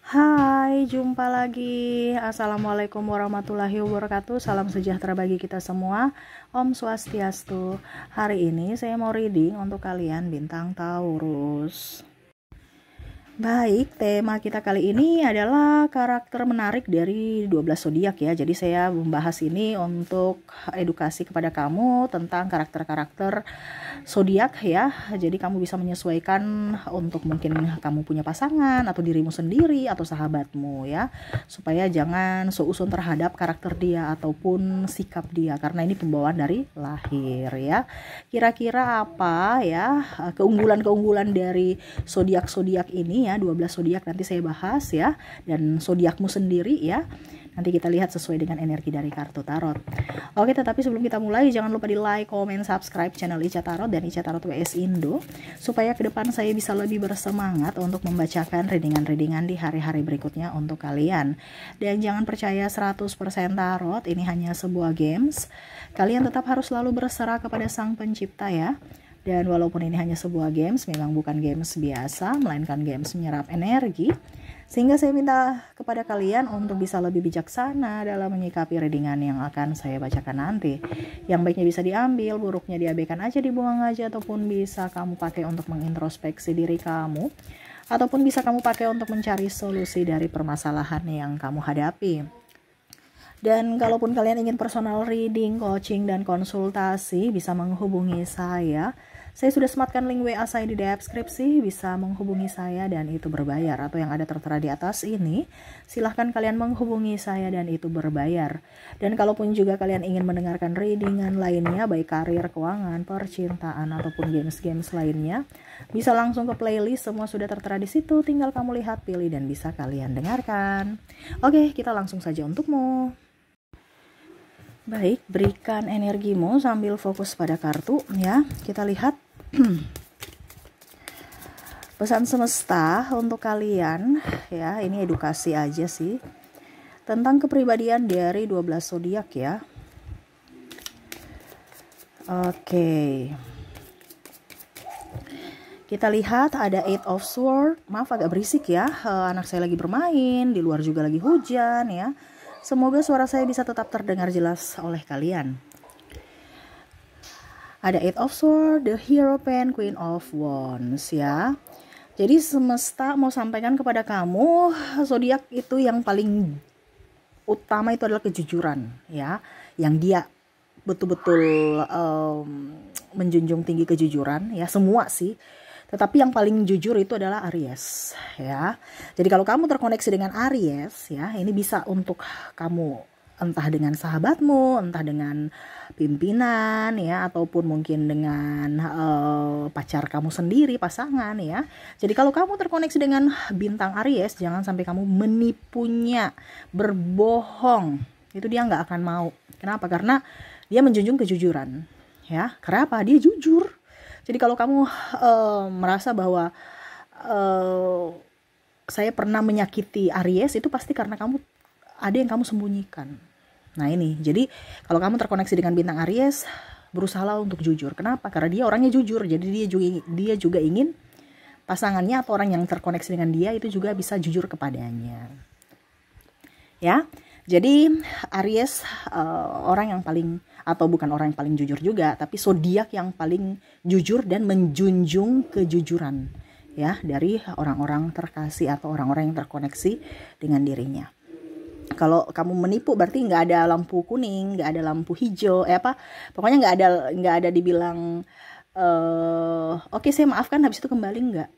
Hai, jumpa lagi. Assalamualaikum warahmatullahi wabarakatuh. Salam sejahtera bagi kita semua. Om Swastiastu. Hari ini saya mau reading untuk kalian bintang Taurus. Baik, tema kita kali ini adalah karakter menarik dari 12 zodiak ya. Jadi saya membahas ini untuk edukasi kepada kamu tentang karakter-karakter zodiak ya. Jadi kamu bisa menyesuaikan untuk mungkin kamu punya pasangan atau dirimu sendiri atau sahabatmu ya. Supaya jangan seusun terhadap karakter dia ataupun sikap dia karena ini pembawaan dari lahir ya. Kira-kira apa ya keunggulan-keunggulan dari zodiak-zodiak ini ya, 12 zodiak nanti saya bahas ya, dan zodiakmu sendiri ya. Nanti kita lihat sesuai dengan energi dari kartu tarot. Oke, tetapi sebelum kita mulai jangan lupa di like, comment, subscribe channel Ica Tarot dan Ica Tarot WS Indo supaya ke depan saya bisa lebih bersemangat untuk membacakan readingan-readingan di hari-hari berikutnya untuk kalian. Dan jangan percaya 100% tarot, ini hanya sebuah games. Kalian tetap harus selalu berserah kepada Sang Pencipta ya. Dan walaupun ini hanya sebuah games, memang bukan games biasa, melainkan games menyerap energi. Sehingga saya minta kepada kalian untuk bisa lebih bijaksana dalam menyikapi readingan yang akan saya bacakan nanti. Yang baiknya bisa diambil, buruknya diabaikan aja, dibuang aja, ataupun bisa kamu pakai untuk mengintrospeksi diri kamu. Ataupun bisa kamu pakai untuk mencari solusi dari permasalahan yang kamu hadapi. Dan kalaupun kalian ingin personal reading, coaching, dan konsultasi, bisa menghubungi saya. Saya sudah sematkan link WA saya di deskripsi, bisa menghubungi saya dan itu berbayar. Atau yang ada tertera di atas ini, silahkan kalian menghubungi saya dan itu berbayar. Dan kalaupun juga kalian ingin mendengarkan readingan lainnya, baik karir, keuangan, percintaan, ataupun games-games lainnya, bisa langsung ke playlist, semua sudah tertera di situ, tinggal kamu lihat, pilih, dan bisa kalian dengarkan. Oke, kita langsung saja untukmu. Baik, berikan energimu sambil fokus pada kartu ya. Kita lihat pesan semesta untuk kalian ya. Ini edukasi aja sih tentang kepribadian dari 12 zodiak ya. Oke. Kita lihat ada Eight of Swords. Maaf agak berisik ya. Anak saya lagi bermain, di luar juga lagi hujan ya. Semoga suara saya bisa tetap terdengar jelas oleh kalian. Ada Eight of Swords, the Hierophant, Queen of Wands ya. Jadi semesta mau sampaikan kepada kamu, zodiak itu yang paling utama itu adalah kejujuran ya. Yang dia betul-betul menjunjung tinggi kejujuran ya, semua sih. Tetapi yang paling jujur itu adalah Aries ya. Jadi kalau kamu terkoneksi dengan Aries ya, ini bisa untuk kamu entah dengan sahabatmu, entah dengan pimpinan ya, ataupun mungkin dengan pacar kamu sendiri, pasangan ya. Jadi kalau kamu terkoneksi dengan bintang Aries, jangan sampai kamu menipunya, berbohong. Itu dia nggak akan mau. Kenapa? Karena dia menjunjung kejujuran ya. Kenapa? Dia jujur. Jadi kalau kamu merasa bahwa saya pernah menyakiti Aries, itu pasti karena kamu ada yang kamu sembunyikan. Nah ini, jadi kalau kamu terkoneksi dengan bintang Aries, berusahalah untuk jujur. Kenapa? Karena dia orangnya jujur. Jadi dia juga ingin pasangannya atau orang yang terkoneksi dengan dia itu juga bisa jujur kepadanya. Ya, jadi Aries orang yang paling, atau bukan orang yang paling jujur juga, tapi zodiak yang paling jujur dan menjunjung kejujuran ya dari orang-orang terkasih atau orang-orang yang terkoneksi dengan dirinya. Kalau kamu menipu berarti nggak ada lampu kuning, nggak ada lampu hijau, pokoknya nggak ada dibilang oke, saya maafkan habis itu kembali, nggak.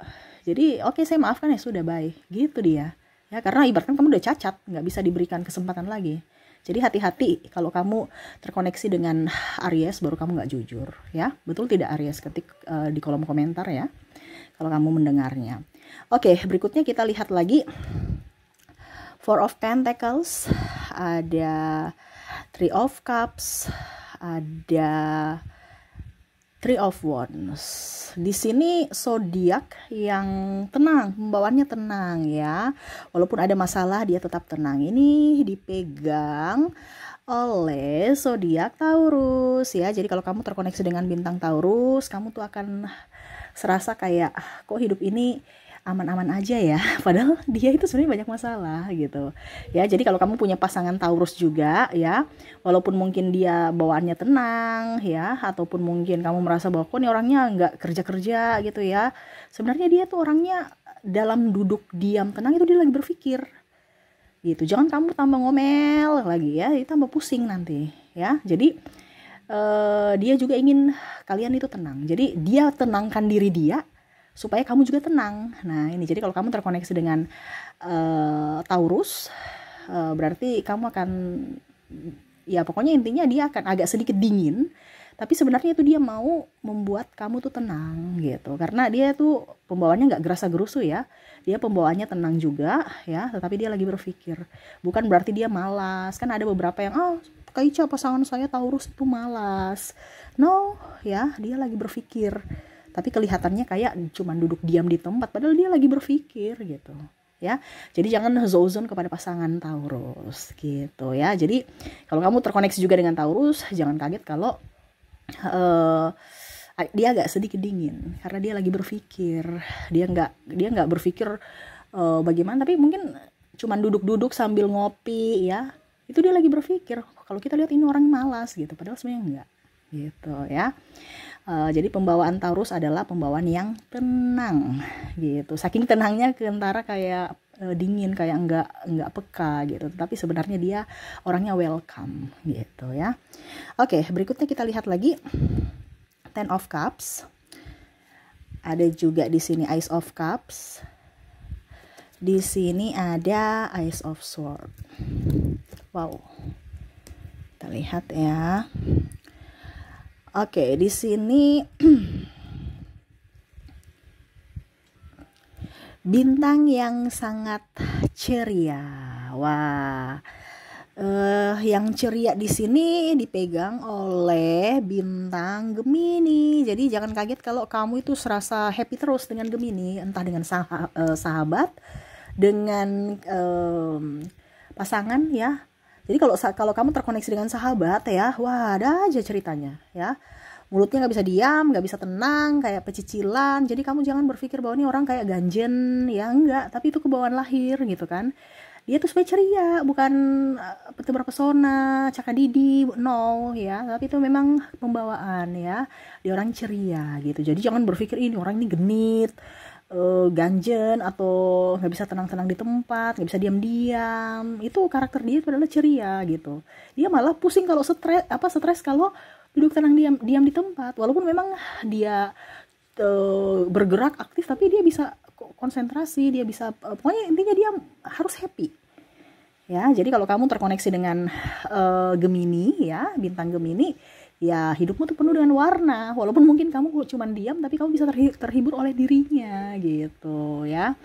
Jadi oke, saya maafkan ya sudah, bye, gitu dia ya. Karena ibaratkan kamu udah cacat, nggak bisa diberikan kesempatan lagi. Jadi hati-hati kalau kamu terkoneksi dengan Aries baru kamu nggak jujur ya. Betul tidak Aries? Ketik di kolom komentar ya kalau kamu mendengarnya. Oke, berikutnya kita lihat lagi Four of Pentacles, ada Three of Cups, ada Three of Wands. Di sini zodiak yang tenang, pembawaannya tenang ya. Walaupun ada masalah dia tetap tenang. Ini dipegang oleh zodiak Taurus ya. Jadi kalau kamu terkoneksi dengan bintang Taurus, kamu tuh akan serasa kayak kok hidup ini aman-aman aja ya, padahal dia itu sebenarnya banyak masalah gitu ya. Jadi kalau kamu punya pasangan Taurus juga ya, walaupun mungkin dia bawaannya tenang ya, ataupun mungkin kamu merasa bahwa kok nih orangnya nggak kerja-kerja gitu ya, sebenarnya dia tuh orangnya dalam duduk diam tenang itu dia lagi berpikir gitu. Jangan kamu tambah ngomel lagi ya, itu tambah pusing nanti ya. Jadi dia juga ingin kalian itu tenang, jadi dia tenangkan diri dia supaya kamu juga tenang. Nah ini, jadi kalau kamu terkoneksi dengan Taurus, berarti kamu akan, ya pokoknya intinya dia akan agak sedikit dingin, tapi sebenarnya itu dia mau membuat kamu tuh tenang gitu, karena dia tuh pembawaannya nggak gerasa-gerusu ya, dia pembawaannya tenang juga ya, tetapi dia lagi berpikir. Bukan berarti dia malas, kan ada beberapa yang Kak Ica pasangan saya Taurus itu malas. No ya, dia lagi berpikir, tapi kelihatannya kayak cuman duduk diam di tempat, padahal dia lagi berpikir gitu ya. Jadi jangan zozon kepada pasangan Taurus gitu ya. Jadi kalau kamu terkoneksi juga dengan Taurus, jangan kaget kalau dia agak sedikit dingin karena dia lagi berpikir. Dia nggak berpikir bagaimana, tapi mungkin cuman duduk-duduk sambil ngopi ya, itu dia lagi berpikir. Kalau kita lihat ini orang malas gitu, padahal sebenarnya enggak gitu ya. Jadi pembawaan Taurus adalah pembawaan yang tenang gitu. Saking tenangnya kentara kayak dingin, kayak enggak peka gitu. Tapi sebenarnya dia orangnya welcome gitu ya. Oke, berikutnya kita lihat lagi Ten of Cups. Ada juga di sini Ace of Cups. Di sini ada Ace of Swords. Wow. Kita lihat ya. Oke, di sini bintang yang sangat ceria. Wah, yang ceria di sini dipegang oleh bintang Gemini. Jadi jangan kaget kalau kamu itu serasa happy terus dengan Gemini, entah dengan sahabat, dengan pasangan ya. Jadi kalau kamu terkoneksi dengan sahabat ya, wah ada aja ceritanya ya. Mulutnya nggak bisa diam, nggak bisa tenang, kayak pecicilan. Jadi kamu jangan berpikir bahwa ini orang kayak ganjen ya, enggak. Tapi itu kebawaan lahir gitu kan. Dia tuh supaya ceria, bukan berpesona, cakadidi, no ya. Tapi itu memang pembawaan ya. Dia orang ceria gitu. Jadi jangan berpikir ini orang ini genit, ganjen, atau nggak bisa tenang-tenang di tempat, nggak bisa diam-diam. Itu karakter dia itu adalah ceria gitu. Dia malah pusing kalau stres kalau duduk tenang diam di tempat. Walaupun memang dia bergerak aktif, tapi dia bisa konsentrasi, dia bisa pokoknya intinya dia harus happy ya. Jadi kalau kamu terkoneksi dengan Gemini ya, bintang Gemini, ya hidupmu tuh penuh dengan warna. Walaupun mungkin kamu cuma diam, tapi kamu bisa terhibur oleh dirinya gitu ya.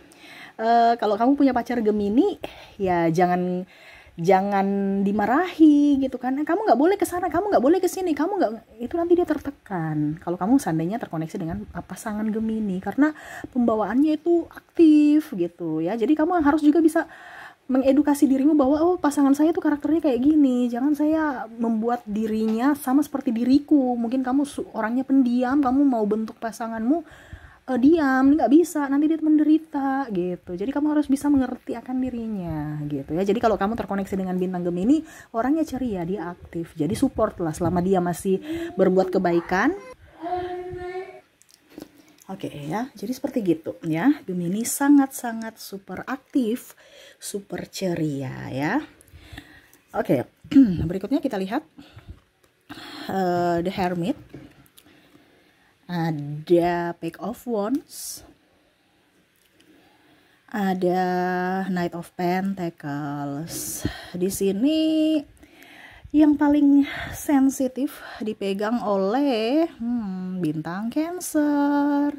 Kalau kamu punya pacar Gemini, ya jangan dimarahi gitu kan. Kamu nggak boleh ke sana, kamu nggak boleh ke sini, kamu nggak, itu nanti dia tertekan. Kalau kamu seandainya terkoneksi dengan pasangan Gemini, karena pembawaannya itu aktif gitu ya. Jadi kamu harus juga bisa mengedukasi dirimu bahwa pasangan saya tuh karakternya kayak gini, jangan saya membuat dirinya sama seperti diriku. Mungkin kamu orangnya pendiam, kamu mau bentuk pasanganmu diam, nggak bisa, nanti dia menderita gitu. Jadi kamu harus bisa mengerti akan dirinya gitu ya. Jadi kalau kamu terkoneksi dengan bintang Gemini, orangnya ceria, dia aktif, jadi support lah selama dia masih berbuat kebaikan. Oke ya, jadi seperti gitu ya. Gemini sangat-sangat super aktif, super ceria ya. Oke, berikutnya kita lihat The Hermit. Ada Page of Wands. Ada Knight of Pentacles. Di sini yang paling sensitif dipegang oleh bintang Cancer.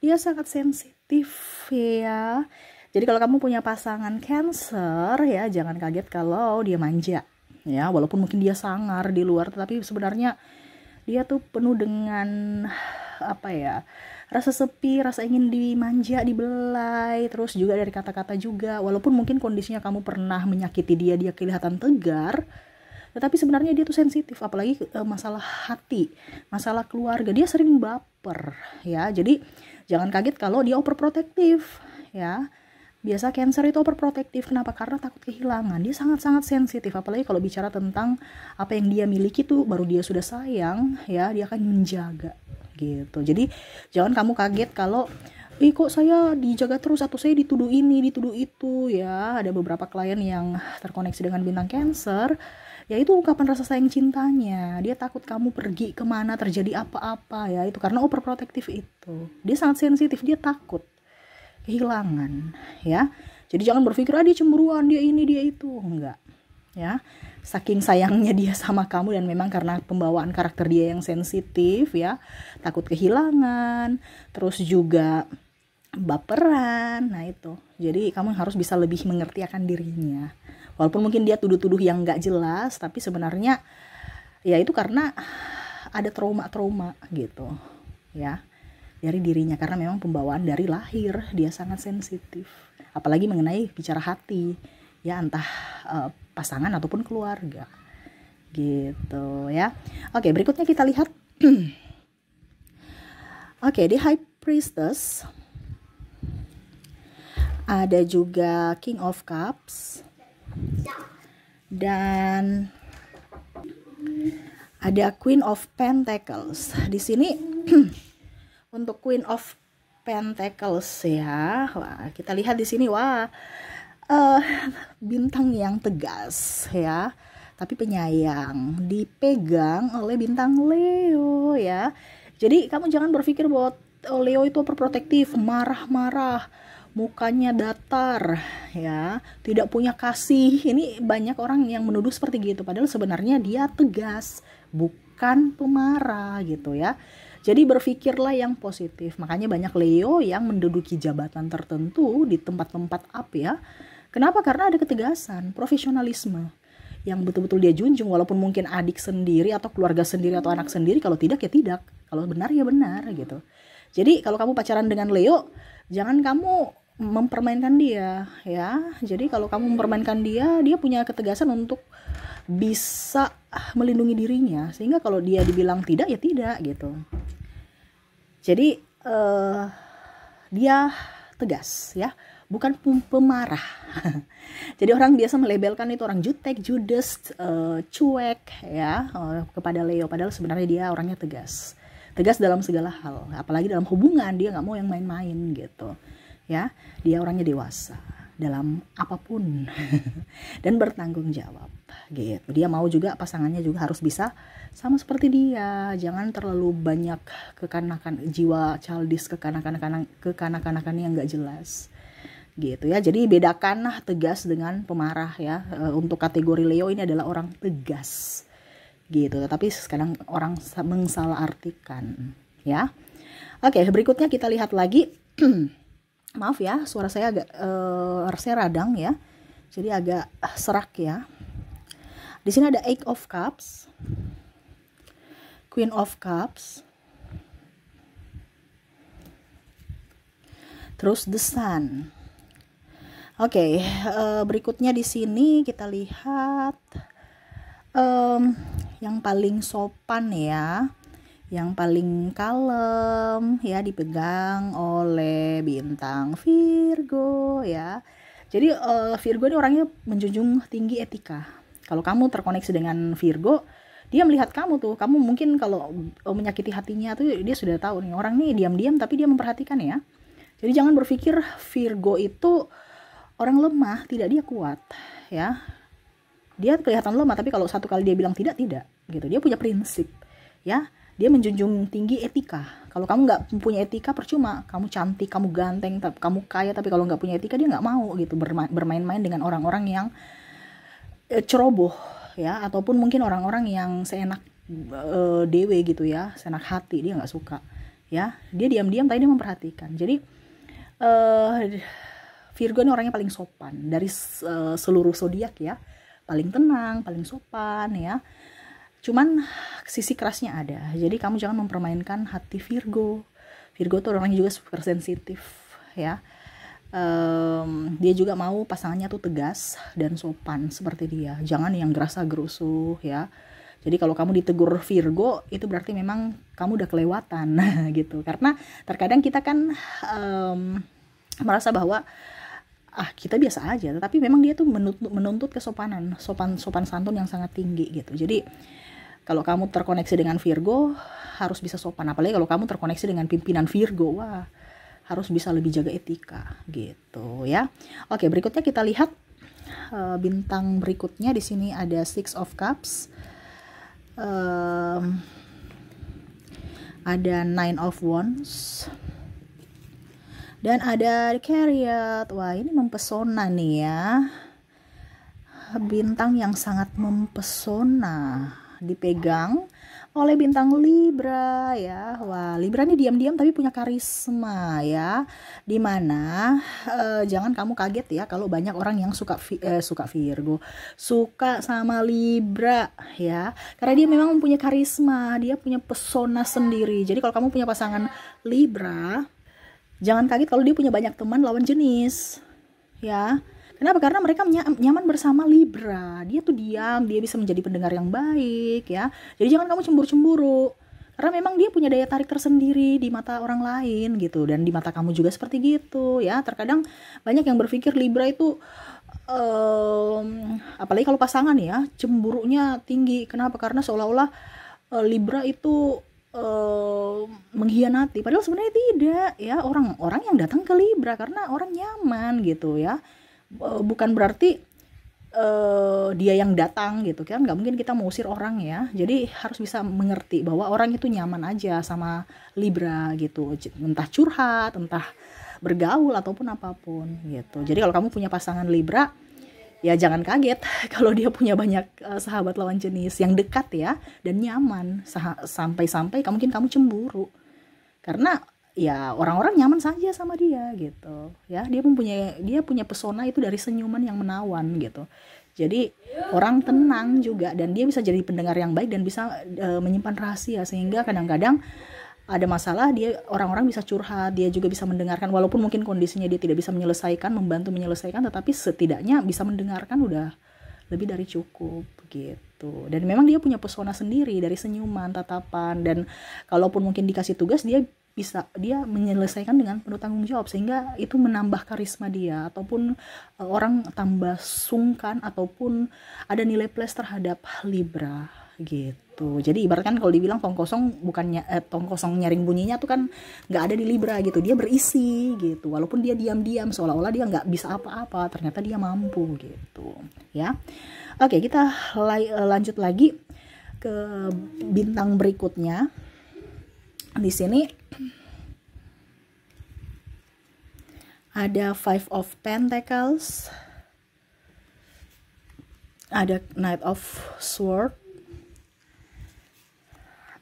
Dia sangat sensitif ya. Jadi kalau kamu punya pasangan Cancer ya, jangan kaget kalau dia manja ya. Walaupun mungkin dia sangar di luar, tetapi sebenarnya dia tuh penuh dengan rasa sepi, rasa ingin dimanja, dibelai, terus juga dari kata-kata juga. Walaupun mungkin kondisinya kamu pernah menyakiti dia kelihatan tegar, tetapi sebenarnya dia tuh sensitif, apalagi masalah hati, masalah keluarga, dia sering baper ya. Jadi jangan kaget kalau dia overprotective ya. Biasa Cancer itu overprotective. Kenapa? Karena takut kehilangan. Dia sangat-sangat sensitif. Apalagi kalau bicara tentang apa yang dia miliki tuh, baru dia sudah sayang, ya, dia akan menjaga gitu. Jadi jangan kamu kaget kalau kok saya dijaga terus, atau saya dituduh ini, dituduh itu, ya. Ada beberapa klien yang terkoneksi dengan bintang Cancer, ya itu ungkapan rasa sayang cintanya. Dia takut kamu pergi kemana, terjadi apa-apa, ya. Itu karena overprotective itu. Dia sangat sensitif, dia takut kehilangan, ya. Jadi jangan berpikir dia cemburuan, dia ini, dia itu, enggak, ya. Saking sayangnya dia sama kamu, dan memang karena pembawaan karakter dia yang sensitif, ya, takut kehilangan, terus juga baperan. Nah itu, jadi kamu harus bisa lebih mengerti akan dirinya. Walaupun mungkin dia tuduh-tuduh yang nggak jelas, tapi sebenarnya ya itu karena ada trauma-trauma gitu, ya, dari dirinya, karena memang pembawaan dari lahir dia sangat sensitif, apalagi mengenai bicara hati, ya, entah pasangan ataupun keluarga gitu, ya. Oke, berikutnya kita lihat. Oke, di High Priestess ada juga King of Cups dan ada Queen of Pentacles. Di sini untuk Queen of Pentacles, ya, wah, kita lihat di sini, wah, bintang yang tegas, ya, tapi penyayang, dipegang oleh bintang Leo, ya. Jadi kamu jangan berpikir bahwa Leo itu overprotective, marah-marah, mukanya datar, ya, tidak punya kasih. Ini banyak orang yang menuduh seperti gitu, padahal sebenarnya dia tegas, bukan pemarah gitu, ya. Jadi berpikirlah yang positif. Makanya banyak Leo yang menduduki jabatan tertentu di tempat-tempat up, ya. Kenapa? Karena ada ketegasan, profesionalisme yang betul-betul dia junjung, walaupun mungkin adik sendiri atau keluarga sendiri atau anak sendiri, kalau tidak ya tidak, kalau benar ya benar gitu. Jadi kalau kamu pacaran dengan Leo, jangan kamu mempermainkan dia, ya. Jadi kalau kamu mempermainkan dia, dia punya ketegasan untuk bisa melindungi dirinya, sehingga kalau dia dibilang tidak ya tidak gitu. Jadi dia tegas, ya, bukan pemarah. Jadi orang biasa melabelkan itu orang jutek, judes, cuek, ya, kepada Leo, padahal sebenarnya dia orangnya tegas dalam segala hal, apalagi dalam hubungan dia nggak mau yang main-main gitu, ya. Dia orangnya dewasa dalam apapun dan bertanggung jawab gitu. Dia mau juga pasangannya juga harus bisa sama seperti dia, jangan terlalu banyak kekanakan, jiwa childish, kekanak-kanakan yang nggak jelas gitu, ya. Jadi bedakanlah tegas dengan pemarah, ya. Untuk kategori Leo ini adalah orang tegas gitu, tapi sekarang orang mengsalahartikan, ya. Oke, berikutnya kita lihat lagi. Maaf ya, suara saya agak saya radang, ya, jadi agak serak, ya. Di sini ada Eight of Cups, Queen of Cups, terus The Sun. Oke, berikutnya di sini kita lihat yang paling sopan, ya, yang paling kalem, ya, dipegang oleh bintang Virgo, ya. Jadi Virgo ini orangnya menjunjung tinggi etika. Kalau kamu terkoneksi dengan Virgo, dia melihat kamu tuh, kamu mungkin kalau menyakiti hatinya tuh dia sudah tahu nih, orang nih diam-diam tapi dia memperhatikan, ya. Jadi jangan berpikir Virgo itu orang lemah, tidak, dia kuat, ya. Dia kelihatan lemah, tapi kalau satu kali dia bilang tidak gitu. Dia punya prinsip, ya. Dia menjunjung tinggi etika. Kalau kamu nggak punya etika, percuma. Kamu cantik, kamu ganteng, kamu kaya, tapi kalau nggak punya etika, dia nggak mau gitu bermain-main dengan orang-orang yang ceroboh, ya, ataupun mungkin orang-orang yang seenak dewe gitu, ya, seenak hati, dia nggak suka, ya. Dia diam-diam tapi dia memperhatikan. Jadi Virgo ini orangnya paling sopan dari seluruh zodiak, ya, paling tenang, paling sopan, ya. Cuman sisi kerasnya ada. Jadi kamu jangan mempermainkan hati Virgo. Virgo tuh orangnya juga super sensitif, ya. Dia juga mau pasangannya tuh tegas dan sopan seperti dia. Jangan yang gerasa-gerusuh, ya. Jadi kalau kamu ditegur Virgo, itu berarti memang kamu udah kelewatan gitu. Karena terkadang kita kan merasa bahwa kita biasa aja, tetapi memang dia tuh menuntut kesopanan, sopan santun yang sangat tinggi gitu. Jadi kalau kamu terkoneksi dengan Virgo harus bisa sopan, apalagi kalau kamu terkoneksi dengan pimpinan Virgo, wah harus bisa lebih jaga etika gitu ya. Oke, berikutnya kita lihat bintang berikutnya. Di sini ada Six of Cups, ada Nine of Wands, dan ada Chariot. Wah, ini mempesona nih ya. Bintang yang sangat mempesona dipegang oleh bintang Libra ya. Wah, Libra nih diam-diam tapi punya karisma ya. Dimana jangan kamu kaget ya kalau banyak orang yang suka Virgo, suka sama Libra ya. Karena dia memang mempunyai karisma, dia punya pesona sendiri. Jadi kalau kamu punya pasangan Libra, jangan kaget kalau dia punya banyak teman lawan jenis ya. Kenapa? Karena mereka nyaman bersama Libra. Dia tuh diam, dia bisa menjadi pendengar yang baik ya. Jadi jangan kamu cemburu-cemburu. Karena memang dia punya daya tarik tersendiri di mata orang lain gitu. Dan di mata kamu juga seperti gitu ya. Terkadang banyak yang berpikir Libra itu apalagi kalau pasangan ya, cemburunya tinggi. Kenapa? Karena seolah-olah Libra itu mengkhianati. Padahal sebenarnya tidak ya. Orang yang datang ke Libra karena orang nyaman gitu ya. Bukan berarti dia yang datang gitu kan, nggak mungkin kita mengusir orang ya. Jadi harus bisa mengerti bahwa orang itu nyaman aja sama Libra gitu, entah curhat, entah bergaul ataupun apapun gitu. Jadi kalau kamu punya pasangan Libra ya jangan kaget kalau dia punya banyak sahabat lawan jenis yang dekat ya dan nyaman, sampai-sampai mungkin kamu cemburu karena ya orang-orang nyaman saja sama dia gitu ya. Dia punya pesona itu dari senyuman yang menawan gitu. Jadi orang tenang juga, dan dia bisa jadi pendengar yang baik dan bisa menyimpan rahasia, sehingga kadang-kadang ada masalah orang-orang bisa curhat, dia juga bisa mendengarkan walaupun mungkin kondisinya dia tidak bisa menyelesaikan, membantu menyelesaikan, tetapi setidaknya bisa mendengarkan udah lebih dari cukup gitu. Dan memang dia punya pesona sendiri dari senyuman, tatapan, dan kalaupun mungkin dikasih tugas dia menyelesaikan dengan penuh tanggung jawab, sehingga itu menambah karisma dia, ataupun orang tambah sungkan ataupun ada nilai plus terhadap Libra gitu. Jadi ibaratkan kalau dibilang tong kosong tong kosong nyaring bunyinya tuh kan nggak ada di Libra gitu, dia berisi gitu, walaupun dia diam-diam seolah-olah dia nggak bisa apa-apa, ternyata dia mampu gitu ya. Oke, kita lanjut lagi ke bintang berikutnya. Di sini ada Five of Pentacles, ada Knight of Swords,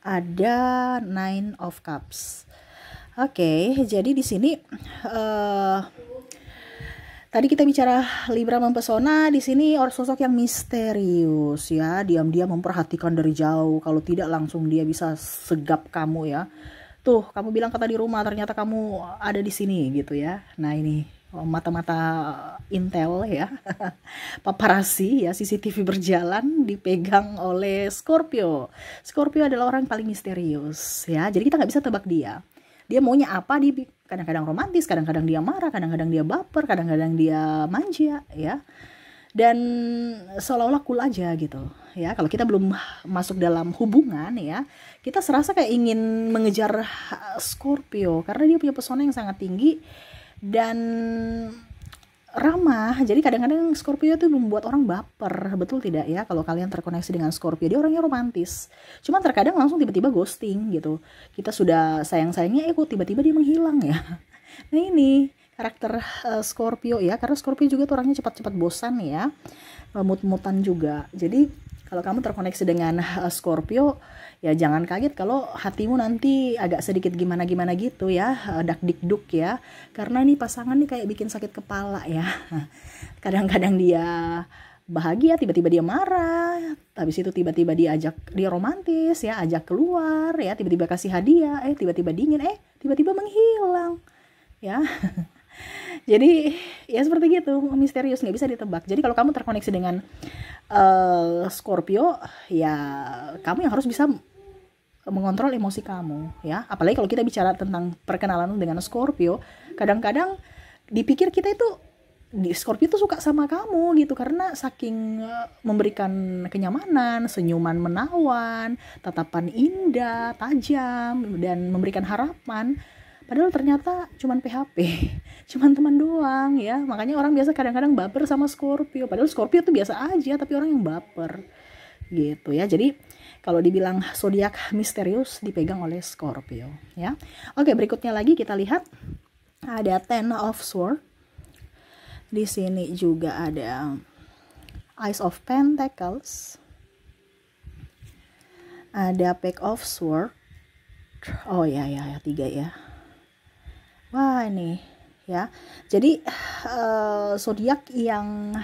ada Nine of Cups. Oke, jadi di sini tadi kita bicara Libra mempesona, di sini sosok yang misterius ya, diam-diam memperhatikan dari jauh. Kalau tidak langsung dia bisa segap kamu ya. Tuh, kamu bilang kata di rumah, ternyata kamu ada di sini gitu ya. Nah, ini mata-mata intel ya. Paparazzi ya, CCTV berjalan dipegang oleh Scorpio. Scorpio adalah orang paling misterius ya. Jadi kita nggak bisa tebak dia. Dia maunya apa, kadang-kadang romantis, kadang-kadang dia marah, kadang-kadang dia baper, kadang-kadang dia manja ya. Dan seolah-olah cool aja gitu ya. Kalau kita belum masuk dalam hubungan ya, kita serasa kayak ingin mengejar Scorpio karena dia punya pesona yang sangat tinggi dan ramah. Jadi kadang-kadang Scorpio itu membuat orang baper, betul tidak ya? Kalau kalian terkoneksi dengan Scorpio, dia orangnya romantis. Cuman terkadang langsung tiba-tiba ghosting gitu. Kita sudah sayang-sayangnya, kok tiba-tiba dia menghilang ya. Nah, ini karakter Scorpio ya, karena Scorpio juga tuh orangnya cepat-cepat bosan ya, mut-mutan juga. Jadi kalau kamu terkoneksi dengan Scorpio, ya jangan kaget kalau hatimu nanti agak sedikit gimana-gimana gitu ya, dak-dikduk ya, karena ini pasangan nih kayak bikin sakit kepala ya. Kadang-kadang dia bahagia, tiba-tiba dia marah, habis itu tiba-tiba dia romantis ya, ajak keluar ya, tiba-tiba kasih hadiah, tiba-tiba dingin, tiba-tiba menghilang ya. Jadi ya seperti gitu, misterius, nggak bisa ditebak. Jadi kalau kamu terkoneksi dengan Scorpio, ya kamu yang harus bisa mengontrol emosi kamu ya. Apalagi kalau kita bicara tentang perkenalan dengan Scorpio, kadang-kadang dipikir kita itu Scorpio tuh suka sama kamu gitu karena saking memberikan kenyamanan, senyuman menawan, tatapan indah, tajam, dan memberikan harapan. Padahal ternyata cuman PHP, cuman teman doang ya. Makanya orang biasa kadang-kadang baper sama Scorpio. Padahal Scorpio tuh biasa aja, tapi orang yang baper gitu ya. Jadi kalau dibilang zodiak misterius dipegang oleh Scorpio ya. Oke, berikutnya lagi kita lihat ada Ten of Swords. Di sini juga ada Ace of Pentacles. Ada Page of Swords. Oh ya, 3 ya. Wah, ini ya. Jadi zodiak yang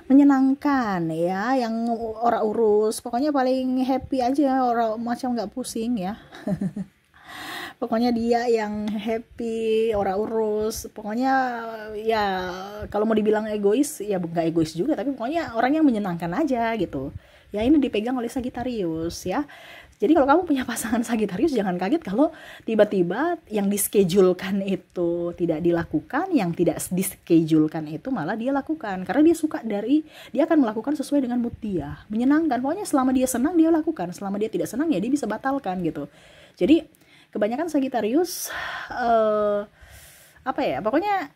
menyenangkan ya, yang ora urus, pokoknya paling happy aja, orang macam nggak pusing ya. Pokoknya dia yang happy, ora urus, pokoknya ya kalau mau dibilang egois ya nggak egois juga, tapi pokoknya orang yang menyenangkan aja gitu ya. Ini dipegang oleh Sagittarius ya. Jadi kalau kamu punya pasangan Sagittarius, jangan kaget kalau tiba-tiba yang dischedulkan itu tidak dilakukan, yang tidak dischedulkan itu malah dia lakukan, karena dia suka dia akan melakukan sesuai dengan mood dia, menyenangkan. Pokoknya selama dia senang dia lakukan, selama dia tidak senang ya dia bisa batalkan gitu. Jadi kebanyakan Sagittarius apa ya, pokoknya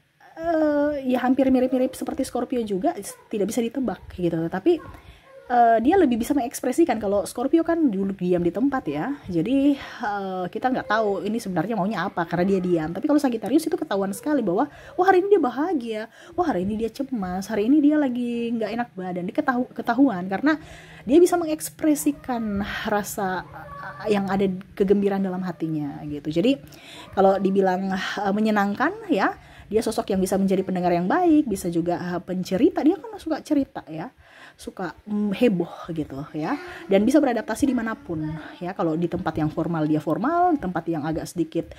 ya hampir mirip-mirip seperti Scorpio juga, tidak bisa ditebak gitu. Tapi dia lebih bisa mengekspresikan. Kalau Scorpio kan dulu diam di tempat ya, jadi kita nggak tahu ini sebenarnya maunya apa karena dia diam. Tapi kalau Sagittarius itu ketahuan sekali bahwa wah hari ini dia bahagia, wah hari ini dia cemas, hari ini dia lagi nggak enak badan. Dia ketahuan karena dia bisa mengekspresikan rasa yang ada kegembiraan dalam hatinya gitu. Jadi kalau dibilang menyenangkan ya, dia sosok yang bisa menjadi pendengar yang baik, bisa juga pencerita. Dia kan suka cerita ya, suka heboh gitu ya, dan bisa beradaptasi dimanapun ya. Kalau di tempat yang formal dia formal, di tempat yang agak sedikit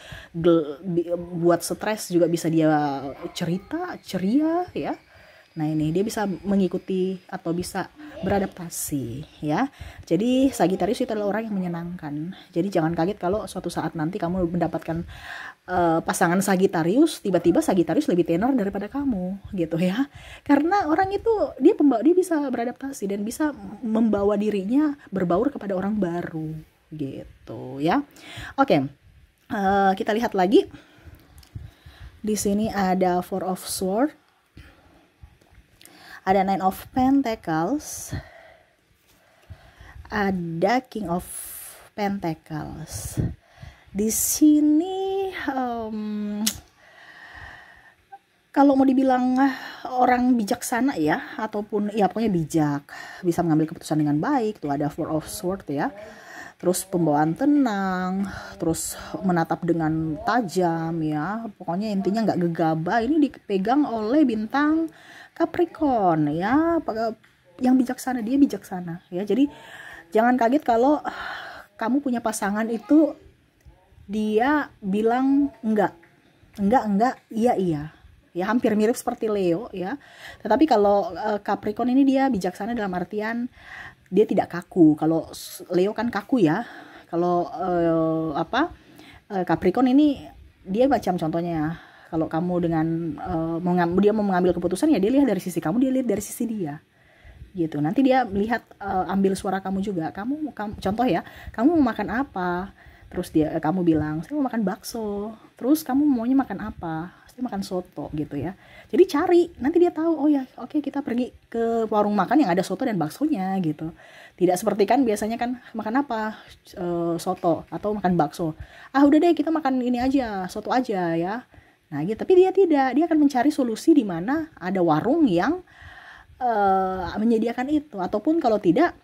buat stres juga bisa dia cerita ceria ya. Nah ini dia bisa mengikuti atau bisa beradaptasi ya. Jadi Sagittarius itu adalah orang yang menyenangkan. Jadi jangan kaget kalau suatu saat nanti kamu mendapatkan pasangan Sagittarius, tiba-tiba Sagittarius lebih tenar daripada kamu gitu ya. Karena orang itu dia bisa beradaptasi dan bisa membawa dirinya berbaur kepada orang baru gitu ya. Oke, kita lihat lagi. Di sini ada Four of Swords. Ada Nine of Pentacles, ada King of Pentacles. Di sini kalau mau dibilang orang bijaksana ya, ataupun ya pokoknya bijak, bisa mengambil keputusan dengan baik. Tuh ada Four of Swords ya. Terus pembawaan tenang, terus menatap dengan tajam ya. Pokoknya intinya nggak gegabah. Ini dipegang oleh bintang Capricorn ya, yang bijaksana, dia bijaksana ya. Jadi jangan kaget kalau kamu punya pasangan itu dia bilang enggak, iya ya, hampir mirip seperti Leo ya. Tetapi kalau Capricorn ini dia bijaksana dalam artian dia tidak kaku. Kalau Leo kan kaku ya. Kalau Capricorn ini dia macam contohnya, kalau kamu dengan dia mau mengambil keputusan ya dia lihat dari sisi kamu, dia lihat dari sisi dia gitu. Nanti dia melihat ambil suara kamu juga. Kamu contoh ya, kamu mau makan apa, terus kamu bilang saya mau makan bakso, terus kamu maunya makan apa, saya makan soto gitu ya. Jadi cari, nanti dia tahu, oh ya oke, kita pergi ke warung makan yang ada soto dan baksonya gitu. Tidak seperti kan biasanya kan makan apa, soto atau makan bakso, udah deh kita makan ini aja, soto aja ya. Nah gitu. Tapi dia tidak, dia akan mencari solusi di mana ada warung yang menyediakan itu, ataupun kalau tidak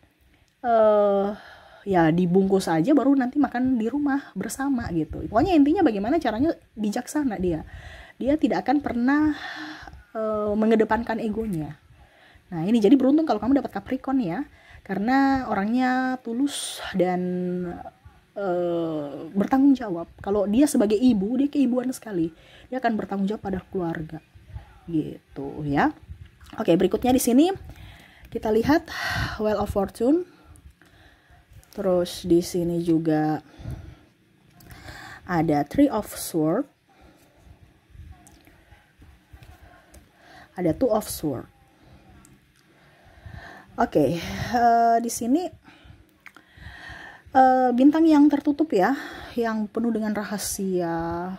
ya dibungkus aja baru nanti makan di rumah bersama gitu. Pokoknya intinya bagaimana caranya bijaksana dia tidak akan pernah mengedepankan egonya. Nah ini jadi beruntung kalau kamu dapat Capricorn ya, karena orangnya tulus dan bertanggung jawab. Kalau dia sebagai ibu, dia keibuan sekali, dia akan bertanggung jawab pada keluarga gitu ya. Oke, berikutnya di sini kita lihat Wheel of Fortune. Terus di sini juga ada Three of Swords, ada Two of Swords. Oke, di sini bintang yang tertutup ya, yang penuh dengan rahasia,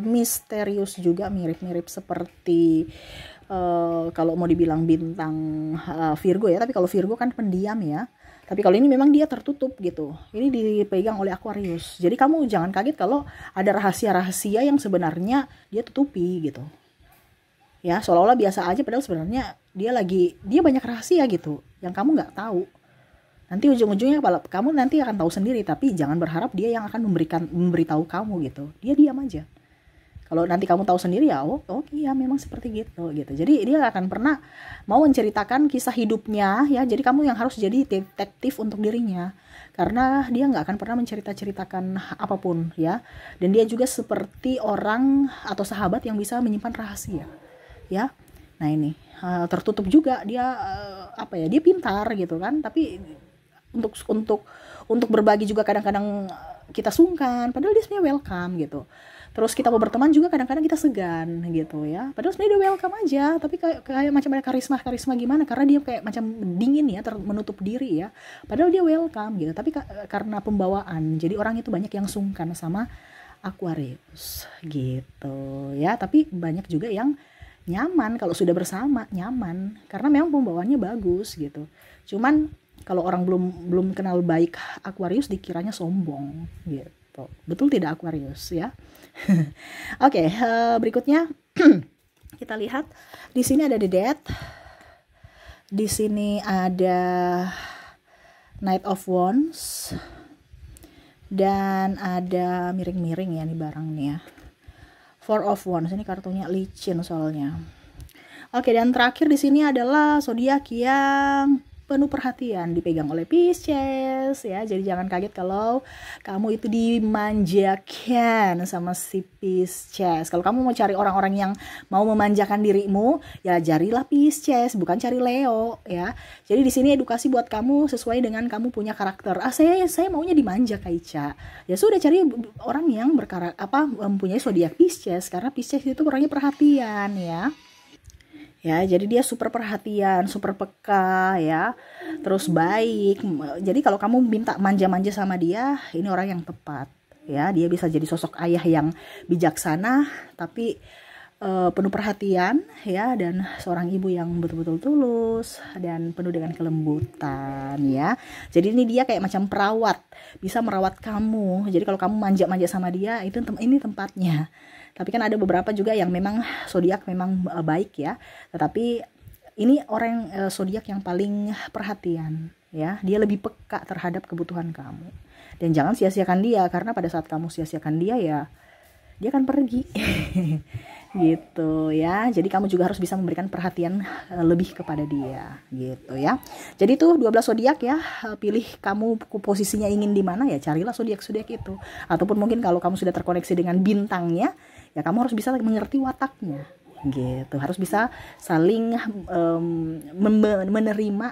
misterius juga, mirip-mirip seperti kalau mau dibilang bintang Virgo ya, tapi kalau Virgo kan pendiam ya. Tapi kalau ini memang dia tertutup gitu. Ini dipegang oleh Aquarius. Jadi kamu jangan kaget kalau ada rahasia-rahasia yang sebenarnya dia tutupi gitu. Ya, seolah-olah biasa aja padahal sebenarnya dia banyak rahasia gitu yang kamu nggak tahu. Nanti ujung-ujungnya kamu nanti akan tahu sendiri, tapi jangan berharap dia yang akan memberitahu kamu gitu. Dia diam aja. Kalau nanti kamu tahu sendiri ya, oh iya memang seperti gitu. Jadi dia gak akan pernah mau menceritakan kisah hidupnya ya. Jadi kamu yang harus jadi detektif untuk dirinya. Karena dia gak akan pernah menceritakan apapun ya. Dan dia juga seperti orang atau sahabat yang bisa menyimpan rahasia ya. Nah ini tertutup juga dia dia pintar gitu kan. Tapi untuk berbagi juga kadang-kadang kita sungkan. Padahal dia sebenarnya welcome gitu. Terus kita mau berteman juga kadang-kadang kita segan gitu ya. Padahal sebenarnya dia welcome aja, tapi kayak macam ada karisma gimana, karena dia kayak macam dingin ya, menutup diri ya. Padahal dia welcome gitu, tapi karena pembawaan, jadi orang itu banyak yang sungkan sama Aquarius gitu ya. Tapi banyak juga yang nyaman kalau sudah bersama, nyaman karena memang pembawaannya bagus gitu. Cuman kalau orang belum kenal baik Aquarius dikiranya sombong gitu. Betul tidak Aquarius ya? Oke, berikutnya kita lihat di sini ada The Death. Di sini ada Knight of Wands. Dan ada miring-miring ya nih barang nih ya. Four of Wands, ini kartunya licin soalnya. Oke, dan terakhir di sini adalah zodiak yang penuh perhatian, dipegang oleh Pisces ya. Jadi jangan kaget kalau kamu itu dimanjakan sama si Pisces. Kalau kamu mau cari orang-orang yang mau memanjakan dirimu, ya carilah Pisces, bukan cari Leo ya. Jadi di sini edukasi buat kamu sesuai dengan kamu punya karakter. Saya maunya dimanja Kaica. Ya sudah, cari orang yang mempunyai zodiak Pisces, karena Pisces itu orangnya perhatian ya. Ya, jadi dia super perhatian, super peka ya, terus baik. Jadi kalau kamu minta manja-manja sama dia, ini orang yang tepat ya. Dia bisa jadi sosok ayah yang bijaksana, tapi penuh perhatian ya, dan seorang ibu yang betul-betul tulus dan penuh dengan kelembutan ya. Jadi ini dia kayak macam perawat, bisa merawat kamu. Jadi kalau kamu manja-manja sama dia, ini tempatnya. Tapi kan ada beberapa juga yang memang zodiak memang baik ya. Tetapi ini orang zodiak yang paling perhatian ya. Dia lebih peka terhadap kebutuhan kamu. Dan jangan sia-siakan dia, karena pada saat kamu sia-siakan dia ya dia akan pergi. Gitu ya. Jadi kamu juga harus bisa memberikan perhatian lebih kepada dia gitu ya. Jadi tuh 12 zodiak ya, pilih kamu posisinya ingin di mana ya, carilah zodiak-zodiak itu. Ataupun mungkin kalau kamu sudah terkoneksi dengan bintangnya, ya kamu harus bisa mengerti wataknya gitu. Harus bisa saling menerima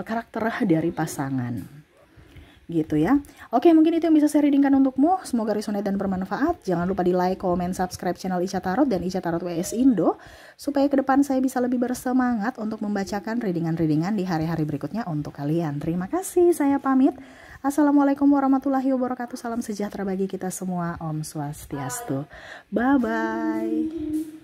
karakter dari pasangan gitu ya. Oke, mungkin itu yang bisa saya readingkan untukmu. Semoga resonate dan bermanfaat. Jangan lupa di like, comment, subscribe channel Ica Tarot dan Ica Tarot WS Indo, supaya ke depan saya bisa lebih bersemangat untuk membacakan readingan-readingan di hari-hari berikutnya untuk kalian. Terima kasih, saya pamit. Assalamualaikum warahmatullahi wabarakatuh. Salam sejahtera bagi kita semua. Om Swastiastu. Bye-bye.